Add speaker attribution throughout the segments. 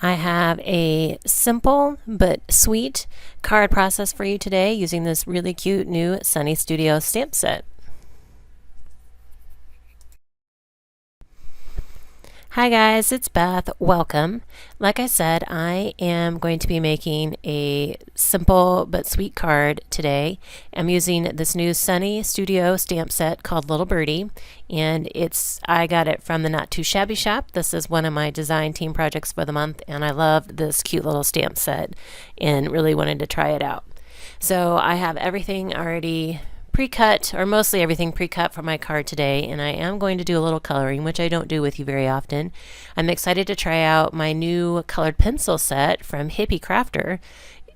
Speaker 1: I have a simple but sweet card process for you today using this really cute new Sunny Studio stamp set. Hi guys, it's Beth. Welcome. Like I said, I am going to be making a simple but sweet card today. I'm using this new Sunny Studio stamp set called Little Birdie, and I got it from the Not Too Shabby shop. This is one of my design team projects for the month, and I loved this cute little stamp set and really wanted to try it out. So I have everything already pre-cut, or mostly everything pre-cut for my card today, and I am going to do a little coloring, which I don't do with you very often. I'm excited to try out my new colored pencil set from Hippie Crafter.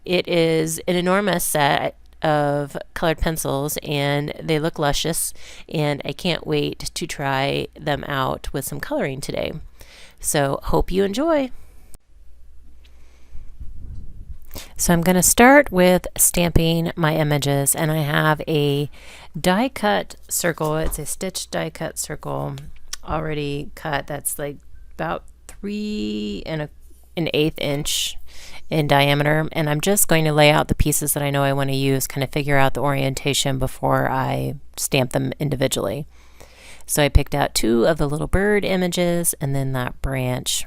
Speaker 1: It is an enormous set of colored pencils and they look luscious, and I can't wait to try them out with some coloring today. So hope you enjoy. So I'm going to start with stamping my images, and I have a die cut circle. It's a stitch die cut circle already cut. That's like about 3 1/8 inch in diameter, and I'm just going to lay out the pieces that I know I want to use, kind of figure out the orientation before I stamp them individually. So I picked out 2 of the little bird images and then that branch.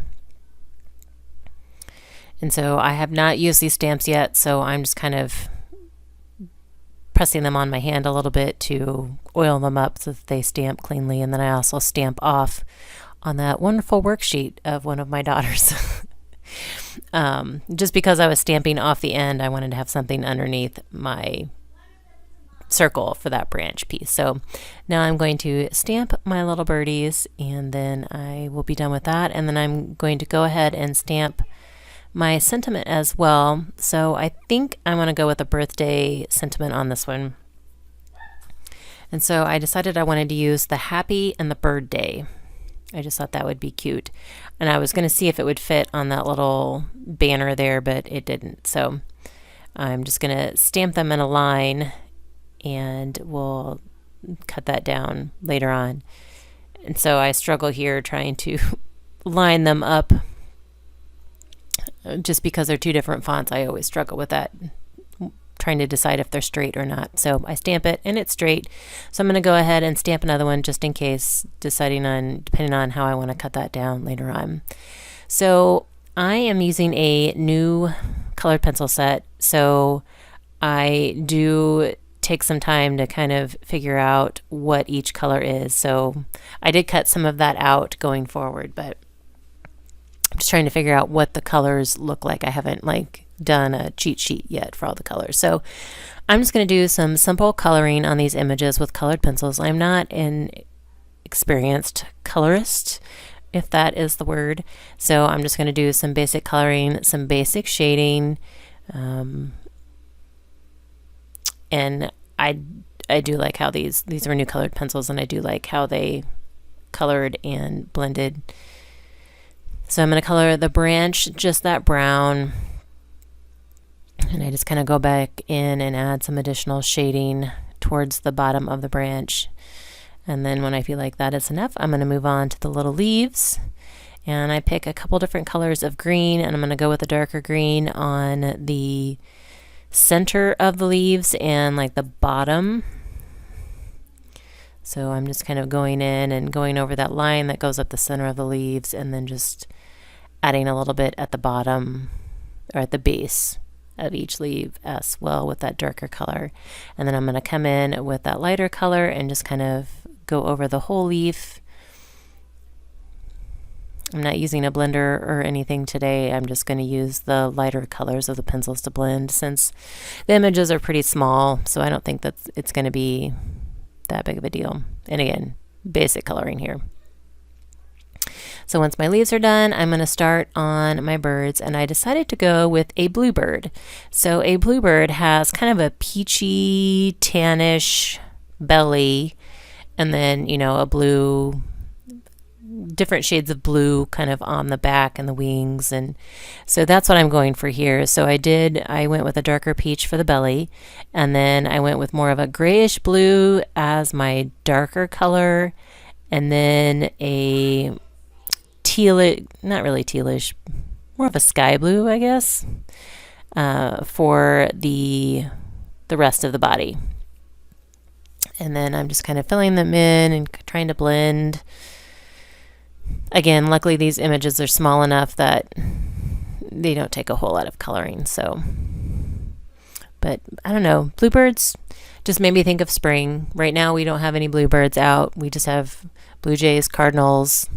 Speaker 1: And so I have not used these stamps yet, so I'm just kind of pressing them on my hand a little bit to oil them up so that they stamp cleanly. And then I also stamp off on that wonderful worksheet of one of my daughters. Just because I was stamping off the end, I wanted to have something underneath my circle for that branch piece. So now I'm going to stamp my little birdies, and then I will be done with that. And then I'm going to go ahead and stamp my sentiment as well. So I think I'm going to go with a birthday sentiment on this one. And so I decided I wanted to use the happy and the bird day. I just thought that would be cute. And I was going to see if it would fit on that little banner there, but it didn't. So I'm just going to stamp them in a line, and we'll cut that down later on. And so I struggle here trying to line them up. Just because they're 2 different fonts, I always struggle with that, trying to decide if they're straight or not. So I stamp it and it's straight. So I'm going to go ahead and stamp another one just in case, depending on how I want to cut that down later on. So I am using a new colored pencil set. So I do take some time to kind of figure out what each color is. So I did cut some of that out going forward, but I'm just trying to figure out what the colors look like. I haven't done a cheat sheet yet for all the colors. So I'm just going to do some simple coloring on these images with colored pencils. I'm not an experienced colorist, if that is the word. So I'm just going to do some basic coloring, some basic shading, and I do like how these are new colored pencils, and I do like how they colored and blended. So I'm going to color the branch just that brown, and I just kind of go back in and add some additional shading towards the bottom of the branch. And then when I feel like that is enough, I'm going to move on to the little leaves, and I pick a couple different colors of green, and I'm going to go with a darker green on the center of the leaves and like the bottom. So I'm just kind of going in and going over that line that goes up the center of the leaves, and then just adding a little bit at the bottom or at the base of each leaf as well with that darker color. And then I'm going to come in with that lighter color and just kind of go over the whole leaf. I'm not using a blender or anything today. I'm just going to use the lighter colors of the pencils to blend, since the images are pretty small, so I don't think that it's going to be that big of a deal. And again, basic coloring here. So once my leaves are done, I'm going to start on my birds, and I decided to go with a bluebird. So a bluebird has kind of a peachy, tannish belly, and then, a blue, different shades of blue kind of on the back and the wings. And so that's what I'm going for here. So I went with a darker peach for the belly, and then I went with more of a grayish blue as my darker color, and then a tealish, not really tealish, more of a sky blue, I guess, for the rest of the body. And then I'm just kind of filling them in and trying to blend. Again, luckily these images are small enough that they don't take a whole lot of coloring. So, but I don't know, bluebirds just made me think of spring. Right now we don't have any bluebirds out. We just have blue jays, cardinals,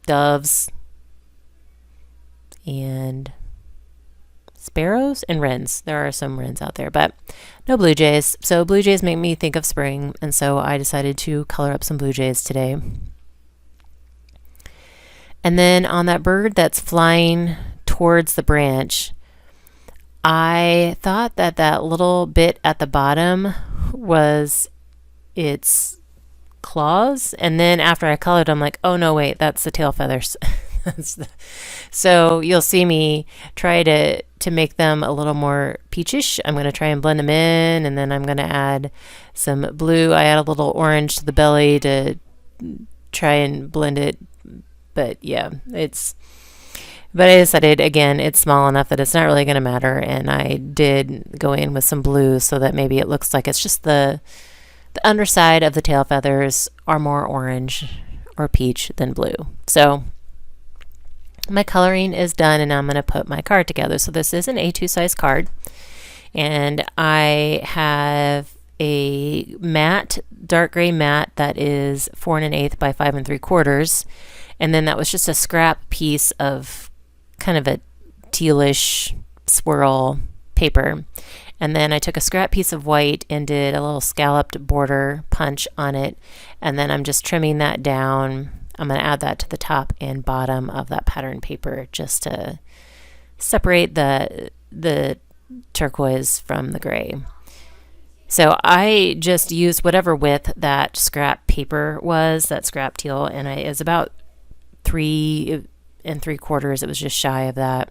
Speaker 1: doves, and sparrows and wrens. There are some wrens out there, but no blue jays. So blue jays make me think of spring, and so I decided to color up some blue jays today. And then on that bird that's flying towards the branch, I thought that that little bit at the bottom was its claws, and then after I colored, I'm like, oh no, wait, that's the tail feathers. So you'll see me try to make them a little more peachish. I'm going to try and blend them in, and then I'm going to add some blue. I add a little orange to the belly to try and blend it. But yeah, but I decided, again, it's small enough that it's not really going to matter, and I did go in with some blue so that maybe it looks like it's just the underside of the tail feathers are more orange or peach than blue. So my coloring is done, and I'm going to put my card together. So this is an A2 size card, and I have a matte, dark gray matte that is 4 1/8 by 5 3/4, and then that was just a scrap piece of kind of a tealish swirl paper. And then I took a scrap piece of white and did a little scalloped border punch on it, and then I'm just trimming that down. I'm going to add that to the top and bottom of that pattern paper just to separate the turquoise from the gray. So I just used whatever width that scrap paper was, that scrap teal, and it was about 3 3/4. It was just shy of that.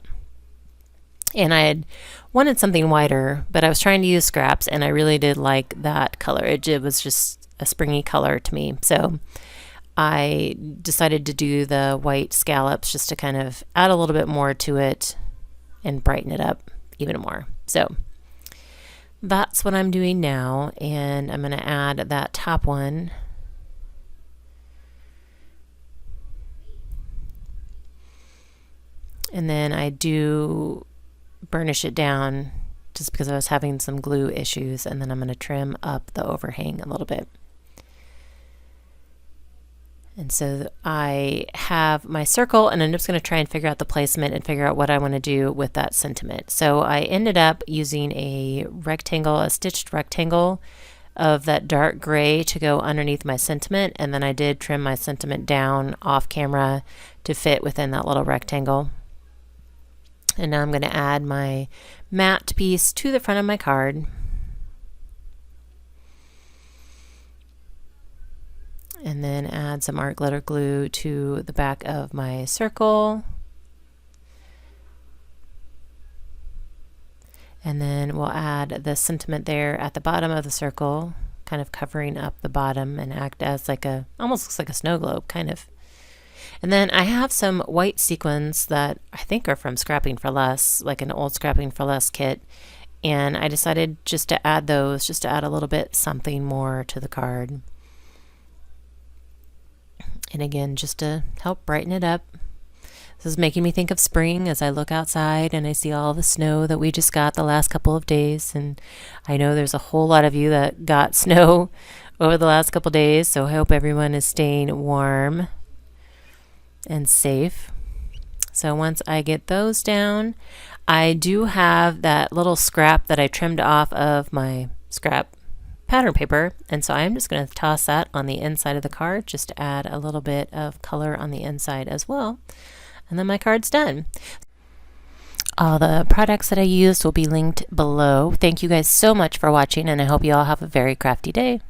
Speaker 1: And I had wanted something wider, but I was trying to use scraps, and I really did like that color. It was just a springy color to me. So I decided to do the white scallops just to kind of add a little bit more to it and brighten it up even more. So that's what I'm doing now, and I'm going to add that top one. And then I do burnish it down just because I was having some glue issues, and then I'm going to trim up the overhang a little bit. And so I have my circle, and I'm just going to try and figure out the placement and figure out what I want to do with that sentiment. So I ended up using a rectangle, a stitched rectangle of that dark gray to go underneath my sentiment, and then I did trim my sentiment down off camera to fit within that little rectangle. And now I'm going to add my matte piece to the front of my card. And then add some art glitter glue to the back of my circle. And then we'll add the sentiment there at the bottom of the circle, kind of covering up the bottom and act as like almost looks like a snow globe, kind of. And then I have some white sequins that I think are from Scrapping for Less, like an old Scrapping for Less kit. And I decided just to add those, just to add a little bit something more to the card. And again, just to help brighten it up. This is making me think of spring as I look outside and I see all the snow that we just got the last couple of days. And I know there's a whole lot of you that got snow over the last couple of days, so I hope everyone is staying warm and safe. So once I get those down, I do have that little scrap that I trimmed off of my scrap pattern paper, and so I'm just going to toss that on the inside of the card just to add a little bit of color on the inside as well, and then my card's done. All the products that I used will be linked below. Thank you guys so much for watching, and I hope you all have a very crafty day.